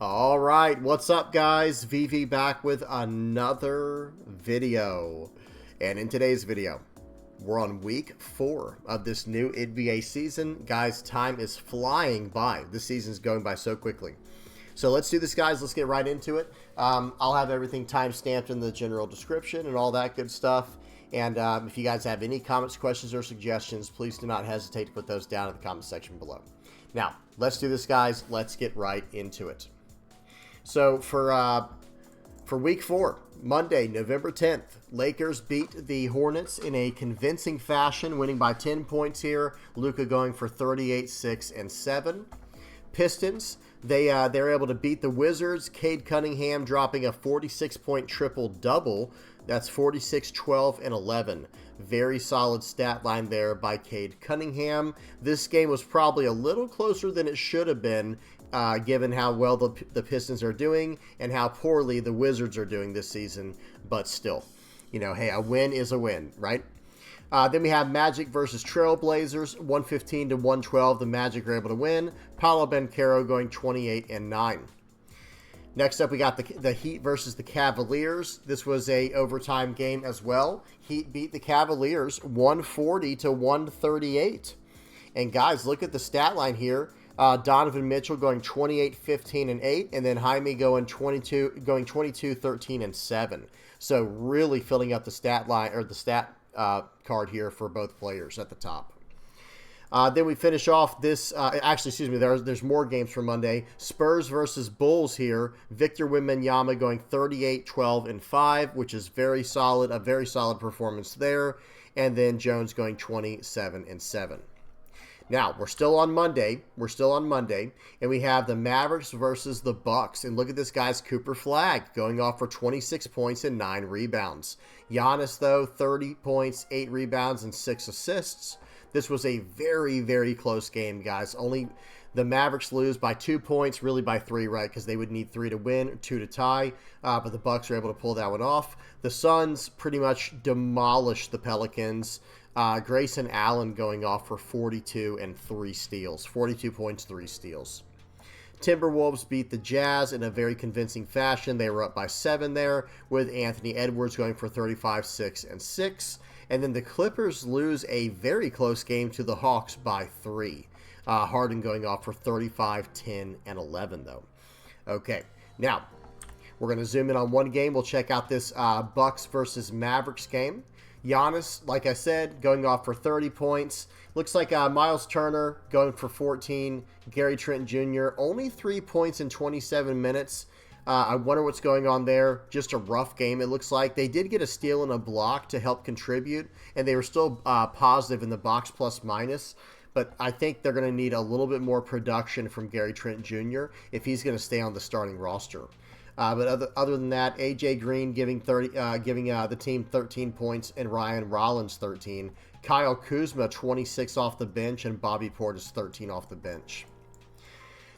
All right, what's up, guys? VV back with another video. And in today's video, we're on week 4 of this new NBA season. Guys, time is flying by. This season's going by so quickly. So let's do this, guys. Let's get right into it. I'll have everything time-stamped in the general description and all that good stuff. And if you guys have any comments, questions, or suggestions, please do not hesitate to put those down in the comment section below. Now, let's do this, guys. Let's get right into it. So for week 4, Monday, November 10th, Lakers beat the Hornets in a convincing fashion, winning by 10 points here. Luka going for 38, 6, and 7. Pistons, they're able to beat the Wizards. Cade Cunningham dropping a 46-point triple-double. That's 46, 12, and 11. Very solid stat line there by Cade Cunningham. This game was probably a little closer than it should have been, given how well the Pistons are doing and how poorly the Wizards are doing this season. But still, you know, hey, a win is a win, right? Then we have Magic versus Trailblazers, 115 to 112. The Magic are able to win. Paolo Banchero going 28 and 9. Next up, we got the Heat versus the Cavaliers. This was a overtime game as well. Heat beat the Cavaliers 140 to 138. And guys, look at the stat line here. Donovan Mitchell going 28, 15, and 8, and then Jaime going 22, 13, and 7. So really filling up the stat line or the stat card here for both players at the top. Then we finish off this. There's more games for Monday. Spurs versus Bulls here. Victor Wembanyama going 38, 12, and 5, which is very solid. A very solid performance there. And then Jones going 27 and 7. Now, we're still on Monday. And we have the Mavericks versus the Bucks. And look at this guy's Cooper Flag going off for 26 points and 9 rebounds. Giannis, though, 30 points, 8 rebounds, and 6 assists. This was a very, very close game, guys. Only the Mavericks lose by 2 points, really by 3, right? Because they would need 3 to win, 2 to tie. But the Bucks are able to pull that one off. The Suns pretty much demolished the Pelicans. Grayson Allen going off for 42 and 3 steals. 42 points, 3 steals. Timberwolves beat the Jazz in a very convincing fashion. They were up by 7 there, with Anthony Edwards going for 35, 6, and 6. And then the Clippers lose a very close game to the Hawks by 3. Harden going off for 35, 10, and 11, though. Okay, now we're going to zoom in on one game. We'll check out this Bucks versus Mavericks game. Giannis, like I said, going off for 30 points. Looks like Miles Turner going for 14. Gary Trent Jr. only 3 points in 27 minutes. I wonder what's going on there. Just a rough game, it looks like. They did get a steal and a block to help contribute, and they were still positive in the box plus minus. But I think they're going to need a little bit more production from Gary Trent Jr. if he's going to stay on the starting roster. But other than that, A.J. Green giving the team 13 points and Ryan Rollins 13. Kyle Kuzma 26 off the bench and Bobby Portis 13 off the bench.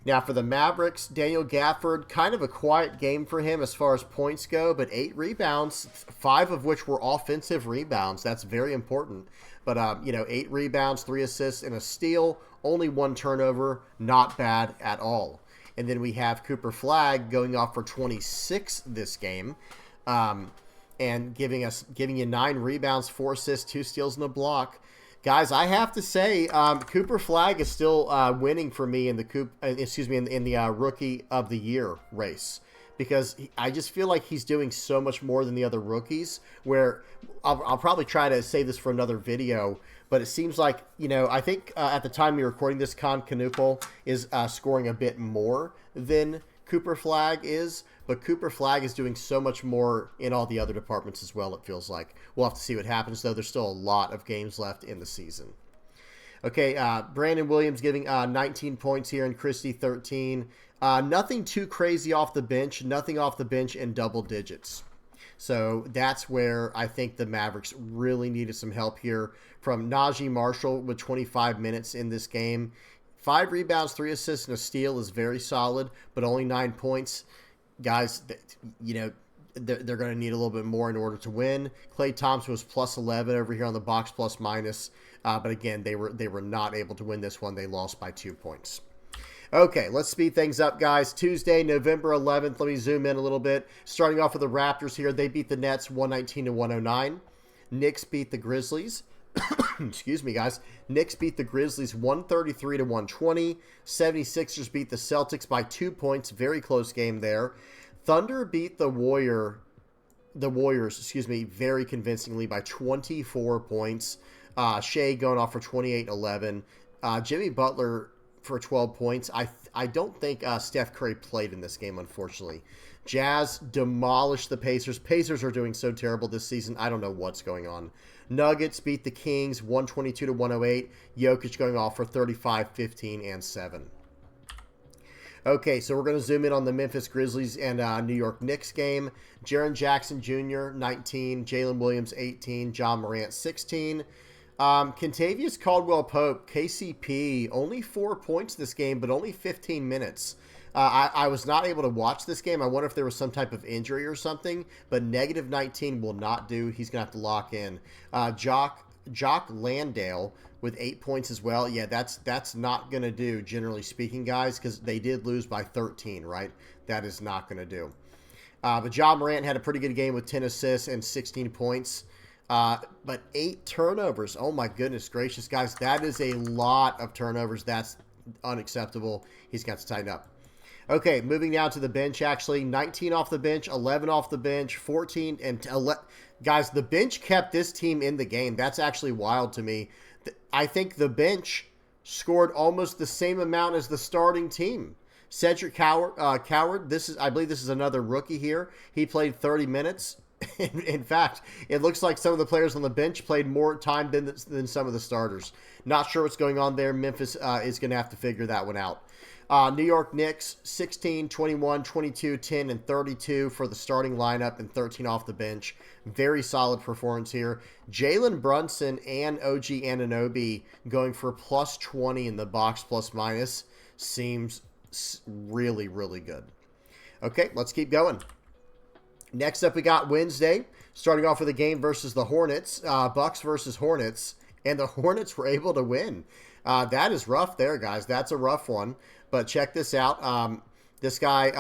Now for the Mavericks, Daniel Gafford, kind of a quiet game for him as far as points go, but 8 rebounds, 5 of which were offensive rebounds. That's very important. But, 8 rebounds, 3 assists, and a steal, only 1 turnover, not bad at all. And then we have Cooper Flag going off for 26 this game, and giving you 9 rebounds, 4 assists, 2 steals, and a block. Guys, I have to say, Cooper Flag is still winning for me in the Rookie of the Year race, because I just feel like he's doing so much more than the other rookies. Where I'll probably try to save this for another video, but it seems like, I think at the time you're recording this, Con Canuple is scoring a bit more than Cooper Flag is, but Cooper Flag is doing so much more in all the other departments as well, it feels like. We'll have to see what happens, though. There's still a lot of games left in the season. Okay, Brandon Williams giving 19 points here and Christie 13. Nothing too crazy off the bench. Nothing off the bench in double digits. So that's where I think the Mavericks really needed some help here from Najee Marshall with 25 minutes in this game. 5 rebounds, 3 assists, and a steal is very solid, but only 9 points. Guys, they're going to need a little bit more in order to win. Klay Thompson was plus 11 over here on the box plus minus. But again, they were not able to win this one. They lost by 2 points. Okay, let's speed things up, guys. Tuesday, November 11th. Let me zoom in a little bit. Starting off with the Raptors here. They beat the Nets 119 to 109. Knicks beat the Grizzlies. Excuse me, guys. Knicks beat the Grizzlies 133 to 120. 76ers beat the Celtics by 2 points. Very close game there. Thunder beat the Warriors, very convincingly by 24 points. Shea going off for 28-11. Jimmy Butler for 12 points. I don't think Steph Curry played in this game, unfortunately. Jazz demolished the Pacers. Pacers are doing so terrible this season. I don't know what's going on. Nuggets beat the Kings 122 to 108. Jokic going off for 35, 15, and 7. Okay, so we're going to zoom in on the Memphis Grizzlies and New York Knicks game. Jaren Jackson Jr., 19. Jalen Williams, 18. John Morant, 16. Kentavious Caldwell-Pope, KCP, only 4 points this game, but only 15 minutes. I was not able to watch this game. I wonder if there was some type of injury or something, but negative 19 will not do. He's going to have to lock in. Jock Landale with 8 points as well. Yeah, that's not going to do, generally speaking, guys, because they did lose by 13, right? That is not going to do. But John Morant had a pretty good game with 10 assists and 16 points. But 8 turnovers. Oh, my goodness gracious, guys. That is a lot of turnovers. That's unacceptable. He's got to tighten up. Okay, moving now to the bench, actually. 19 off the bench, 11 off the bench, 14, and 11. Guys, the bench kept this team in the game. That's actually wild to me. I think the bench scored almost the same amount as the starting team. Cedric Coward, I believe this is another rookie here. He played 30 minutes. In fact, it looks like some of the players on the bench played more time than some of the starters. Not sure what's going on there. Memphis is going to have to figure that one out. New York Knicks, 16, 21, 22, 10, and 32 for the starting lineup and 13 off the bench. Very solid performance here. Jalen Brunson and OG Anunoby going for plus 20 in the box plus minus seems really, really good. Okay, let's keep going. Next up, we got Wednesday, starting off with a game versus the Hornets, Bucks versus Hornets, and the Hornets were able to win. That is rough there, guys. That's a rough one. But check this out. This guy,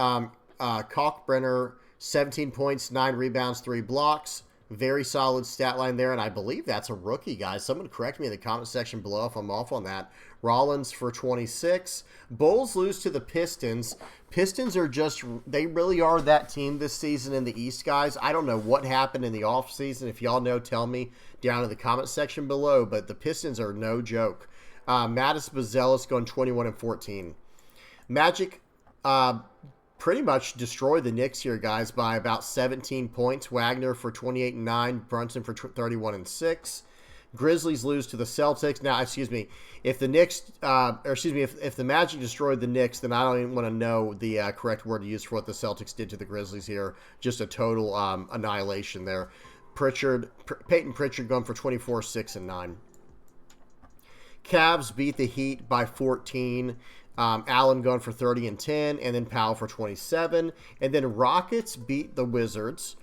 Kalkbrenner, 17 points, 9 rebounds, 3 blocks. Very solid stat line there, and I believe that's a rookie, guys. Someone correct me in the comment section below if I'm off on that. Rollins for 26. Bulls lose to the Pistons. Pistons are they really are that team this season in the East, guys. I don't know what happened in the offseason. If y'all know, tell me down in the comment section below, but the Pistons are no joke. Mattis Bazelis going 21 and 14. Magic pretty much destroyed the Knicks here, guys, by about 17 points. Wagner for 28 and 9, Brunson for 31 and 6. Grizzlies lose to the Celtics. Now, excuse me, if the Knicks, if the Magic destroyed the Knicks, then I don't even want to know the correct word to use for what the Celtics did to the Grizzlies here. Just a total annihilation there. Peyton Pritchard going for 24, 6, and 9. Cavs beat the Heat by 14. Allen going for 30 and 10, and then Powell for 27. And then Rockets beat the Wizards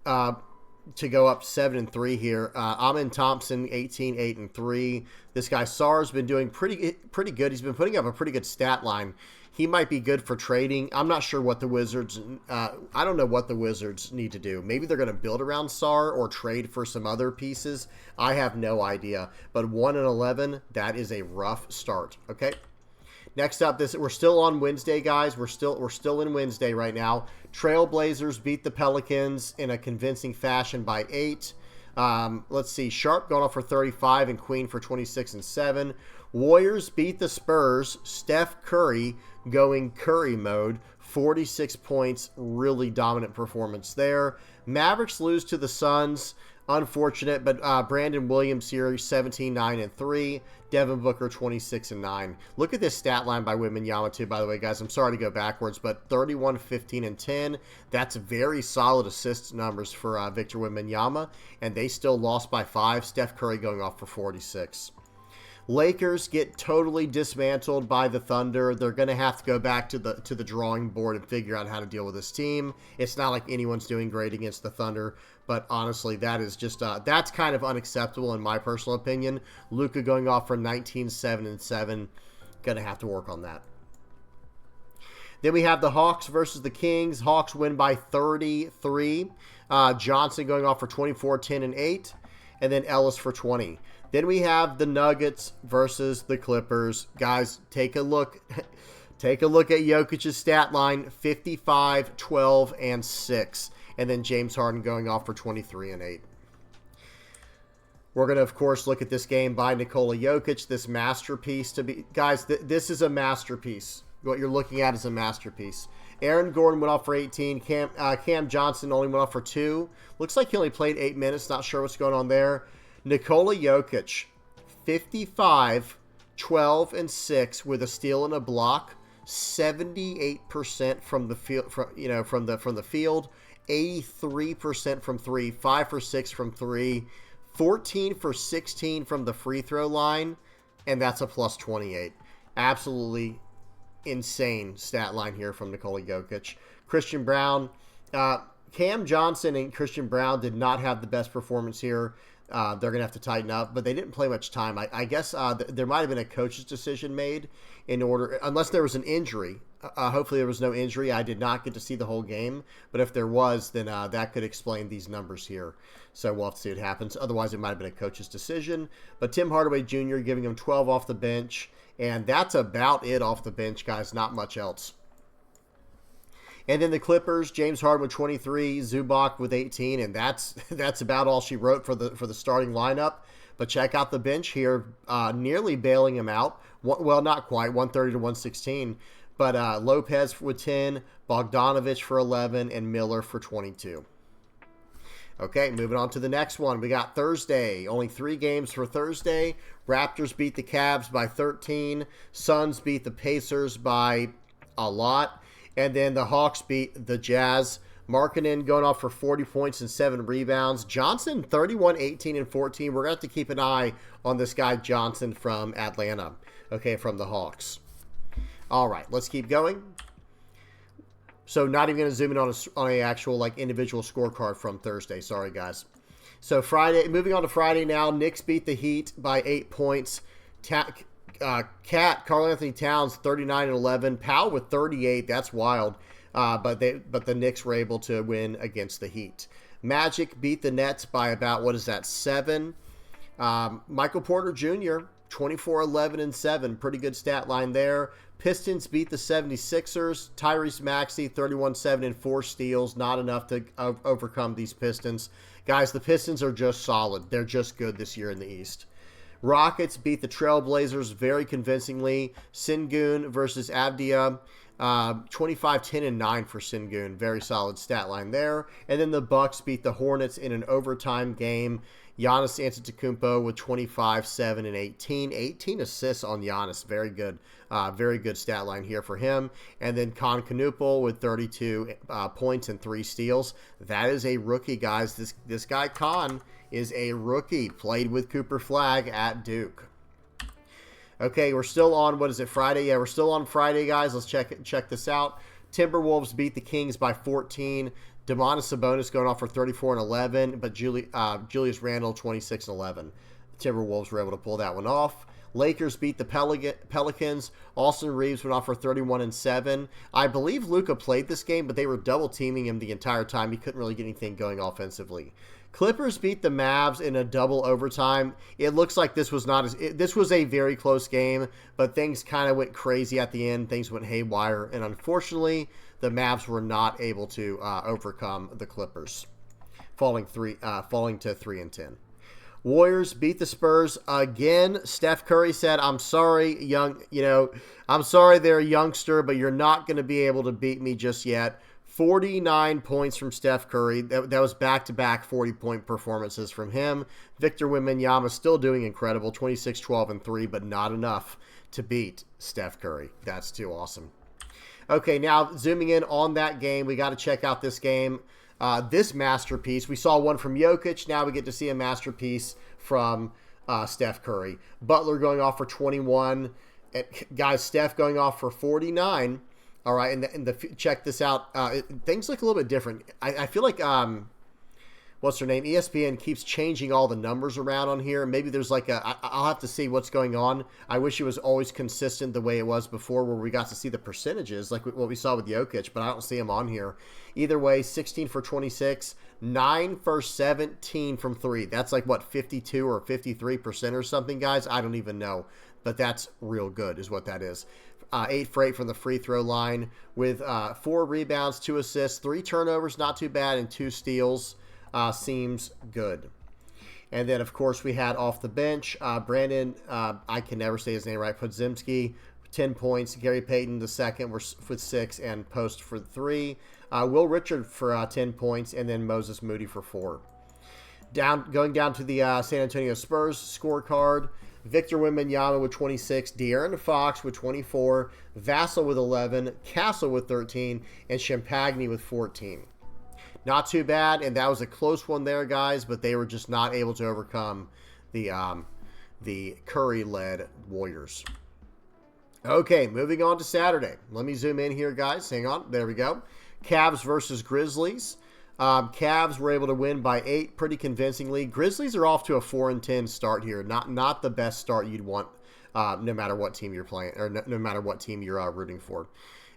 to go up 7 and 3 here. Amen Thompson, 18, 8 and 3. This guy Sarr's been doing pretty good. He's been putting up a pretty good stat line. He might be good for trading. I'm not sure what the Wizards. I don't know what the Wizards need to do. Maybe they're going to build around Sarr or trade for some other pieces. I have no idea. But 1 and 11, that is a rough start. Okay. Next up, we're still on Wednesday, guys. We're still in Wednesday right now. Trailblazers beat the Pelicans in a convincing fashion by 8. Let's see. Sharp going off for 35 and Queen for 26 and 7. Warriors beat the Spurs. Steph Curry going Curry mode. 46 points. Really dominant performance there. Mavericks lose to the Suns. Unfortunate, but Brandon Williams here, 17, 9, and 3. Devin Booker, 26, and 9. Look at this stat line by Wembanyama, too, by the way, guys. I'm sorry to go backwards, but 31, 15, and 10. That's very solid assist numbers for Victor Wembanyama, and they still lost by 5. Steph Curry going off for 46. Lakers get totally dismantled by the Thunder. They're going to have to go back to the drawing board and figure out how to deal with this team. It's not like anyone's doing great against the Thunder, but honestly, that is just that's kind of unacceptable in my personal opinion. Luka going off for 19, 7, and 7. Going to have to work on that. Then we have the Hawks versus the Kings. Hawks win by 33. Johnson going off for 24, 10, and 8. And then Ellis for 20. Then we have the Nuggets versus the Clippers. Guys, take a look. Take a look at Jokic's stat line, 55, 12, and 6. And then James Harden going off for 23 and 8. We're going to, of course, look at this game by Nikola Jokic, this masterpiece to be. Guys, this is a masterpiece. What you're looking at is a masterpiece. Aaron Gordon went off for 18. Cam Johnson only went off for 2. Looks like he only played 8 minutes. Not sure what's going on there. Nikola Jokic, 55, 12, and 6 with a steal and a block. 78% from the field, from the field. 83% from 3. 5 for 6 from 3. 14 for 16 from the free throw line, and that's a plus 28. Absolutely insane stat line here from Nikola Jokic. Christian Braun, Cam Johnson and Christian Braun did not have the best performance here. They're going to have to tighten up, but they didn't play much time. I guess there might have been a coach's decision made in order, unless there was an injury. Hopefully there was no injury. I did not get to see the whole game, but if there was, then that could explain these numbers here. So we'll have to see what happens. Otherwise, it might have been a coach's decision. But Tim Hardaway Jr. giving him 12 off the bench, and that's about it off the bench, guys. Not much else. And then the Clippers, James Harden with 23, Zubac with 18, and that's about all she wrote for the starting lineup. But check out the bench here, nearly bailing him out. Well, not quite, 130 to 116. But Lopez with 10, Bogdanovich for 11, and Miller for 22. Okay, moving on to the next one. We got Thursday. Only 3 games for Thursday. Raptors beat the Cavs by 13. Suns beat the Pacers by a lot. And then the Hawks beat the Jazz. Markkanen going off for 40 points and 7 rebounds. Johnson, 31, 18, and 14. We're going to have to keep an eye on this guy Johnson from Atlanta. Okay, from the Hawks. All right, let's keep going. So not even going to zoom in on a actual like individual scorecard from Thursday. Sorry, guys. So Friday, moving on to Friday now. Knicks beat the Heat by 8 points. Karl Anthony Towns 39 and 11. Powell with 38. That's wild. But the Knicks were able to win against the Heat. Magic beat the Nets by about 7. Michael Porter Jr. 24, 11, and 7. Pretty good stat line there. Pistons beat the 76ers. Tyrese Maxey, 31, 7, and 4 steals. Not enough to overcome these Pistons. Guys, the Pistons are just solid. They're just good this year in the East. Rockets beat the Trailblazers very convincingly. Sengun versus Avdia. 25, 10, and 9 for Sengun. Very solid stat line there. And then the Bucks beat the Hornets in an overtime game. Giannis Antetokounmpo with 25, 7, and 18. 18 assists on Giannis. Very good. Very good stat line here for him. And then Con Canupel with 32 points and 3 steals. That is a rookie, guys. This guy Con is a rookie. Played with Cooper Flagg at Duke. Okay, we're still on, Friday? Yeah, we're still on Friday, guys. Let's check this out. Timberwolves beat the Kings by 14. Domantas Sabonis going off for 34 and 11, but Julius Randle 26 and 11. The Timberwolves were able to pull that one off. Lakers beat the Pelicans. Austin Reeves went off for 31 and 7. I believe Luka played this game, but they were double teaming him the entire time. He couldn't really get anything going offensively. Clippers beat the Mavs in a double overtime. It looks like this was this was a very close game, but things kind of went crazy at the end. Things went haywire, and unfortunately, the Mavs were not able to overcome the Clippers, falling to 3 and 10. Warriors beat the Spurs again. Steph Curry said, "I'm sorry, I'm sorry, they're a youngster, but you're not going to be able to beat me just yet." 49 points from Steph Curry. That was back-to-back 40-point performances from him. Victor Wembanyama still doing incredible, 26, 12, and 3, but not enough to beat Steph Curry. That's too awesome. Okay, now zooming in on that game, we got to check out this game. This masterpiece. We saw one from Jokic. Now we get to see a masterpiece from Steph Curry. Butler going off for 21. Guys, Steph going off for 49. All right, and check this out. Things look a little bit different. I feel like what's her name? ESPN keeps changing all the numbers around on here. Maybe there's like I'll have to see what's going on. I wish it was always consistent the way it was before, where we got to see the percentages like what we saw with Jokic, but I don't see him on here. Either way, 16 for 26, 9 for 17 from 3. That's like what, 52 or 53% or something, guys? I don't even know, but that's real good is what that is. 8 for 8 from the free throw line with 4 rebounds, 2 assists, 3 turnovers, not too bad, and 2 steals. Seems good. And then, of course, we had off the bench, Brandon, I can never say his name right, Podziemski, 10 points. Gary Payton, the second, with 6, and Post for 3. Will Richard for 10 points, and then Moses Moody for 4. Going down to the San Antonio Spurs scorecard, Victor Wembanyama with 26, De'Aaron Fox with 24, Vassell with 11, Castle with 13, and Champagny with 14. Not too bad, and that was a close one there, guys, but they were just not able to overcome the Curry-led Warriors. Okay, moving on to Saturday. Let me zoom in here, guys. Hang on. There we go. Cavs versus Grizzlies. Cavs were able to win by 8 pretty convincingly. Grizzlies are off to a 4-10 start here. Not the best start you'd want, no matter what team you're playing, or no matter what team you're rooting for.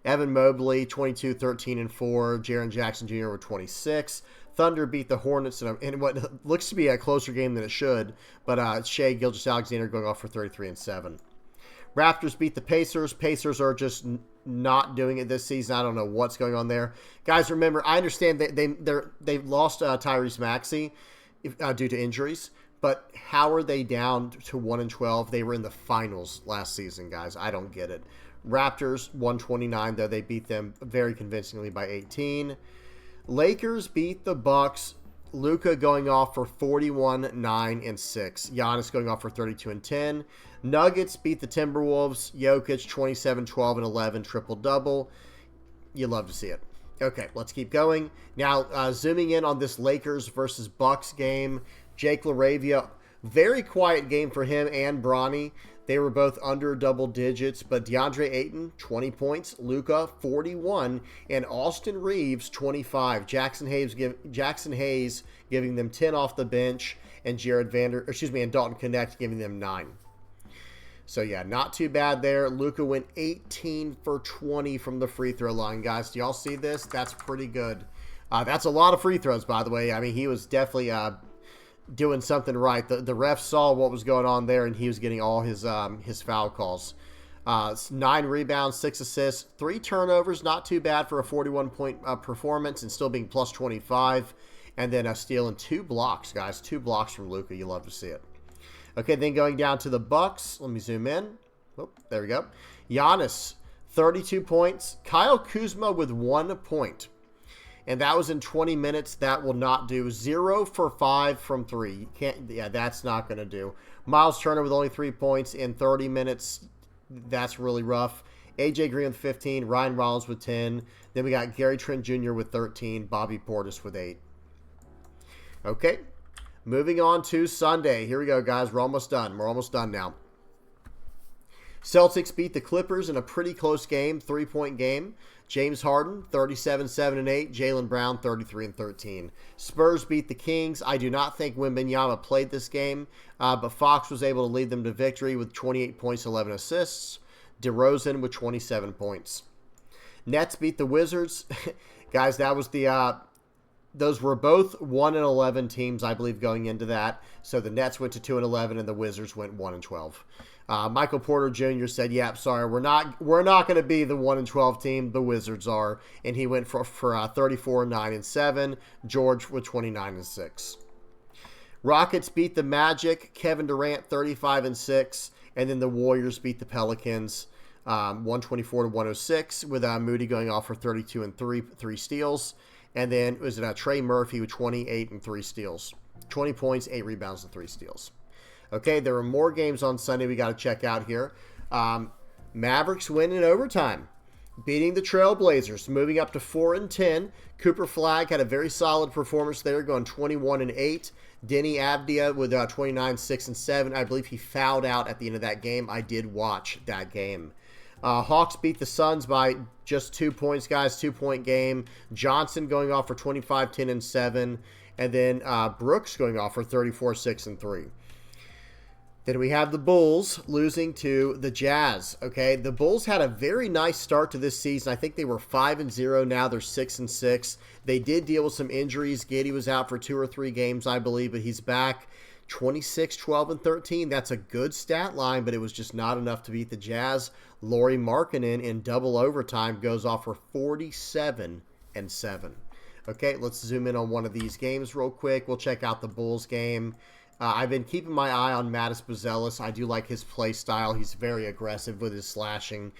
Evan Mobley, 22, 13, and 4. Jaren Jackson Jr. with 26. Thunder beat the Hornets in what looks to be a closer game than it should, but Shai Gilgeous-Alexander going off for 33 and 7. Raptors beat the Pacers. Pacers are just not doing it this season. I don't know what's going on there. Guys, remember, I understand they've lost Tyrese Maxey due to injuries, but how are they down to 1-12? They were in the finals last season, guys. I don't get it. Raptors 129, though they beat them very convincingly by 18. Lakers beat the Bucks. Luka going off for 41, 9, and 6. Giannis going off for 32 and 10. Nuggets beat the Timberwolves. Jokic 27, 12, and 11, triple-double. You love to see it. Okay, let's keep going. Now, zooming in on this Lakers versus Bucks game, Jake LaRavia, very quiet game for him and Bronny. They were both under double digits, but DeAndre Ayton, 20 points, Luka, 41, and Austin Reeves, 25. Jackson Hayes giving them 10 off the bench, and and Dalton Connect giving them 9. So, yeah, not too bad there. Luka went 18 for 20 from the free throw line, guys. Do y'all see this? That's pretty good. That's a lot of free throws, by the way. I mean, he was definitely doing something right. The ref saw what was going on there, and he was getting all his foul calls. 9 rebounds, 6 assists, 3 turnovers. Not too bad for a 41-point performance and still being plus 25. And then a steal and 2 blocks, guys. 2 blocks from Luka. You love to see it. Okay, then going down to the Bucks. Let me zoom in. Oh, there we go. Giannis, 32 points. Kyle Kuzma with 1 point. And that was in 20 minutes. That will not do. 0 for 5 from 3. You can't. Yeah, that's not going to do. Miles Turner with only 3 points in 30 minutes. That's really rough. AJ Green with 15. Ryan Rollins with 10. Then we got Gary Trent Jr. with 13. Bobby Portis with 8. Okay. Moving on to Sunday. Here we go, guys. We're almost done. We're almost done now. Celtics beat the Clippers in a pretty close game, 3-point game. James Harden, 37, 7, and 8. Jaylen Brown, 33 and 13. Spurs beat the Kings. I do not think Wembanyama played this game, but Fox was able to lead them to victory with 28 points, 11 assists. DeRozan with 27 points. Nets beat the Wizards. Guys, that was those were both 1-11 teams, I believe, going into that. So the Nets went to 2-11, and the Wizards went 1-12. Michael Porter Jr. said, "Yep, sorry, we're not going to be the 1-12 team. The Wizards are," and he went for 34, 9, and 7. George with 29 and 6. Rockets beat the Magic. Kevin Durant 35 and 6, and then the Warriors beat the Pelicans 124 to 106 with Moody going off for 32 and 3 steals. And then was it Trey Murphy with 28 and 3 steals. 20 points, 8 rebounds, and 3 steals. Okay, there are more games on Sunday we got to check out here. Mavericks win in overtime, beating the Trailblazers, moving up to 4-10. Cooper Flagg had a very solid performance there, going 21 and 8. Denny Avdia with 29, 6, and 7. I believe he fouled out at the end of that game. I did watch that game. Hawks beat the Suns by just 2 points, guys. 2-point game. Johnson going off for 25, 10, and 7. And then Brooks going off for 34, 6, and 3. Then we have the Bulls losing to the Jazz. Okay, the Bulls had a very nice start to this season. I think they were 5-0. Now they're 6-6. They did deal with some injuries. Giddey was out for 2 or 3 games, I believe, but he's back. 26, 12, and 13. That's a good stat line, but it was just not enough to beat the Jazz. Lauri Markkanen in double overtime goes off for 47 and 7. Okay, let's zoom in on one of these games real quick. We'll check out the Bulls game. I've been keeping my eye on Mattis Buzelis. I do like his play style. He's very aggressive with his slashing,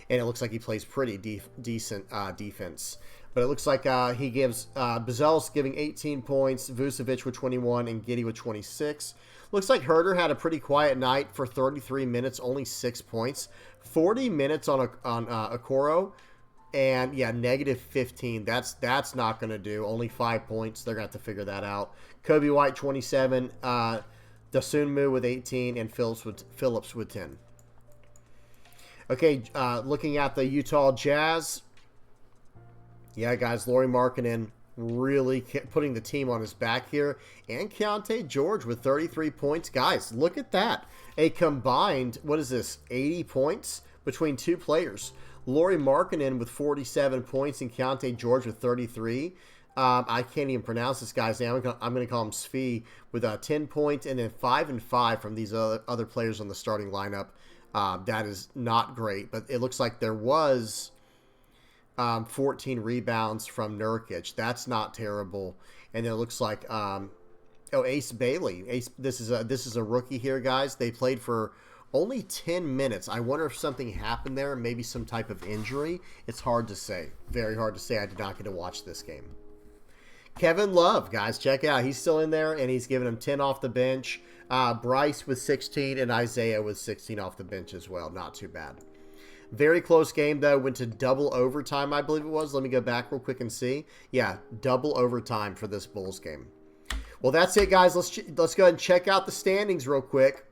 and it looks like he plays pretty decent defense. But it looks like he gives Buzelis giving 18 points, Vucevic with 21, and Giddey with 26. Looks like Herter had a pretty quiet night for 33 minutes, only 6 points. 40 minutes on Okoro, and yeah, negative 15. That's not going to do. Only 5 points. They're going to have to figure that out. Kobe White 27, Dosunmu with 18, and Phillips with 10. Okay, looking at the Utah Jazz. Yeah, guys, Lauri Markkanen really putting the team on his back here. And Keontae George with 33 points. Guys, look at that. A combined, 80 points between two players. Lauri Markkanen with 47 points and Keontae George with 33. I can't even pronounce this guy's name. I'm going to call him Svi with 10 points and then 5 and 5 from these other players on the starting lineup. That is not great, but it looks like there was 14 rebounds from Nurkic. That's not terrible. And then it looks like Ace Bailey. This is a rookie here, guys. They played for only 10 minutes. I wonder if something happened there, maybe some type of injury. It's hard to say. Very hard to say. I did not get to watch this game. Kevin Love, guys, check out. He's still in there, and he's giving him 10 off the bench. Bryce with 16 and Isaiah with 16 off the bench as well. Not too bad. Very close game, though. Went to double overtime, I believe it was. Let me go back real quick and see. Yeah, double overtime for this Bulls game. Well, that's it, guys. Let's go ahead and check out the standings real quick.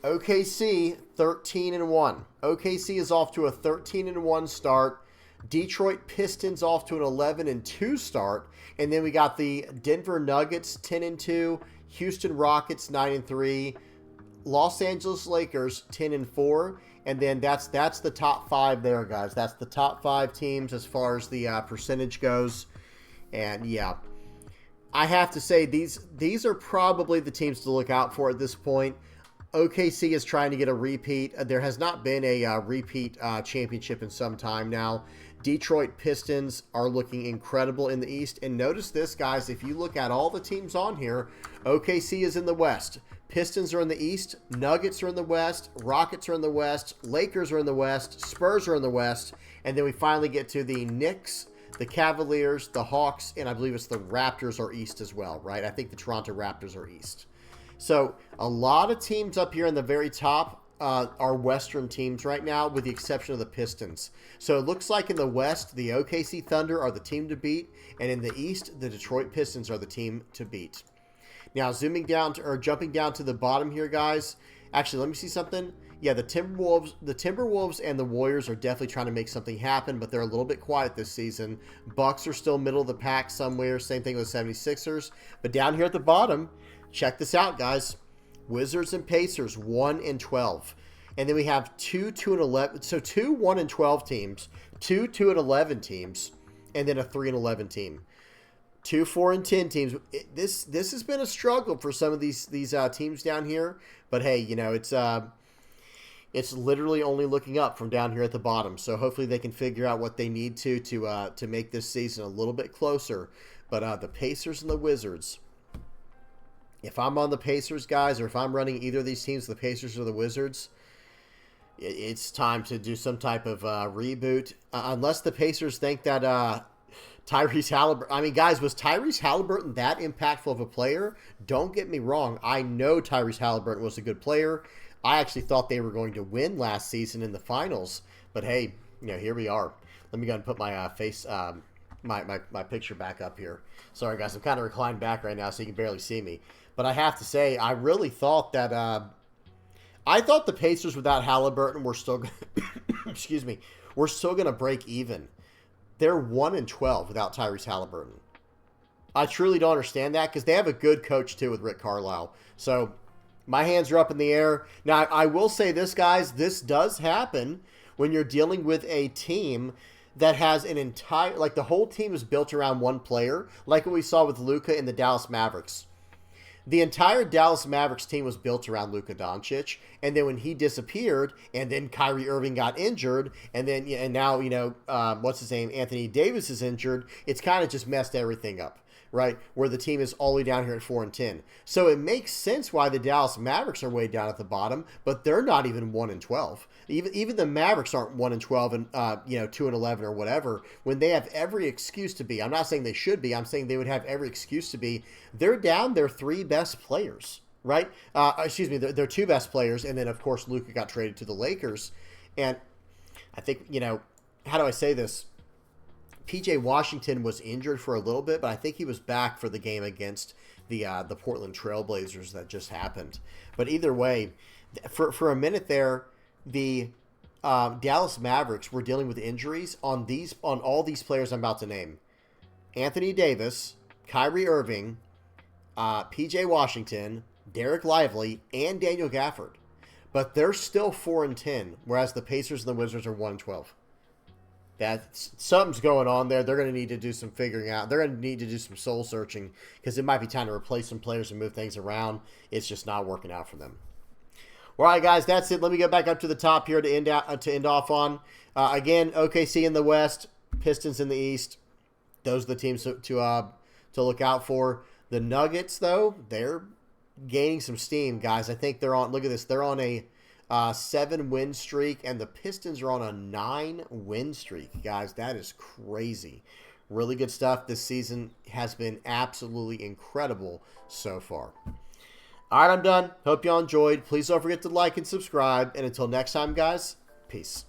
OKC 13-1. OKC is off to a 13-1 start. Detroit Pistons off to an 11-2 start. And then we got the Denver Nuggets 10-2, Houston Rockets 9-3, Los Angeles Lakers 10-4. And then that's the top 5 there, guys. That's the top 5 teams as far as the percentage goes. And yeah, I have to say these are probably the teams to look out for at this point. OKC is trying to get a repeat. There has not been a repeat championship in some time now. Detroit Pistons are looking incredible in the East. And notice this, guys, if you look at all the teams on here, OKC is in the West. Pistons are in the East. Nuggets are in the West. Rockets are in the West. Lakers are in the West. Spurs are in the West. And then we finally get to the Knicks, the Cavaliers, the Hawks, and I believe it's the Raptors are East as well, right? I think the Toronto Raptors are East. So a lot of teams up here in the very top are Western teams right now, with the exception of the Pistons. So it looks like in the West, the OKC Thunder are the team to beat, and in the East, the Detroit Pistons are the team to beat. Now, jumping down to the bottom here, guys. Actually, let me see something. Yeah, the Timberwolves and the Warriors are definitely trying to make something happen, but they're a little bit quiet this season. Bucks are still middle of the pack somewhere. Same thing with 76ers. But down here at the bottom, check this out, guys. Wizards and Pacers, 1-12. And then we have 2-11. So 2 1-12 teams, 2 2-11 teams, and then a 3-11 team. 2 4-10 teams. This has been a struggle for some of these teams down here. But hey, you know, it's literally only looking up from down here at the bottom. So hopefully they can figure out what they need to make this season a little bit closer. But the Pacers and the Wizards. If I'm on the Pacers, guys, or if I'm running either of these teams, the Pacers or the Wizards, it's time to do some type of reboot. Unless the Pacers think that Tyrese Halliburton... I mean, guys, was Tyrese Halliburton that impactful of a player? Don't get me wrong. I know Tyrese Halliburton was a good player. I actually thought they were going to win last season in the finals. But hey, you know, here we are. Let me go ahead and put my my picture back up here. Sorry, guys. I'm kind of reclined back right now, so you can barely see me. But I have to say, I really thought that I thought the Pacers without Halliburton were still excuse me, we're still going to break even. They're 1-12 without Tyrese Halliburton. I truly don't understand that because they have a good coach too with Rick Carlisle. So my hands are up in the air. Now, I will say this, guys, this does happen when you're dealing with a team that has an entire, like the whole team is built around one player, like what we saw with Luka in the Dallas Mavericks. The entire Dallas Mavericks team was built around Luka Doncic, and then when he disappeared, and then Kyrie Irving got injured, and then and now what's his name, Anthony Davis is injured. It's kind of just messed everything up, right? Where the team is all the way down here at 4-10. So it makes sense why the Dallas Mavericks are way down at the bottom, but they're not even 1-12. Even the Mavericks aren't 1-12 and 2-11 or whatever, when they have every excuse to be. I'm not saying they should be. I'm saying they would have every excuse to be. They're down their three best players, right? Excuse me, their two best players, and then of course Luka got traded to the Lakers, and I think how do I say this? PJ Washington was injured for a little bit, but I think he was back for the game against the Portland Trailblazers that just happened. But either way, for a minute there, the Dallas Mavericks were dealing with injuries on all these players I'm about to name: Anthony Davis, Kyrie Irving, PJ Washington, Derek Lively, and Daniel Gafford. But they're still 4-10, whereas the Pacers and the Wizards are 1-12. Something's going on there. They're going to need to do some figuring out. They're going to need to do some soul searching because it might be time to replace some players and move things around. It's just not working out for them. All right, guys, that's it. Let me get back up to the top here to end off on. Again, OKC in the West, Pistons in the East. Those are the teams to look out for. The Nuggets, though, they're gaining some steam, guys. I think they're on. Look at this. They're on a 7-win streak, and the Pistons are on a 9-win streak, guys. That is crazy. Really good stuff. This season has been absolutely incredible so far. All right, I'm done. Hope y'all enjoyed. Please don't forget to like and subscribe. And until next time, guys, peace.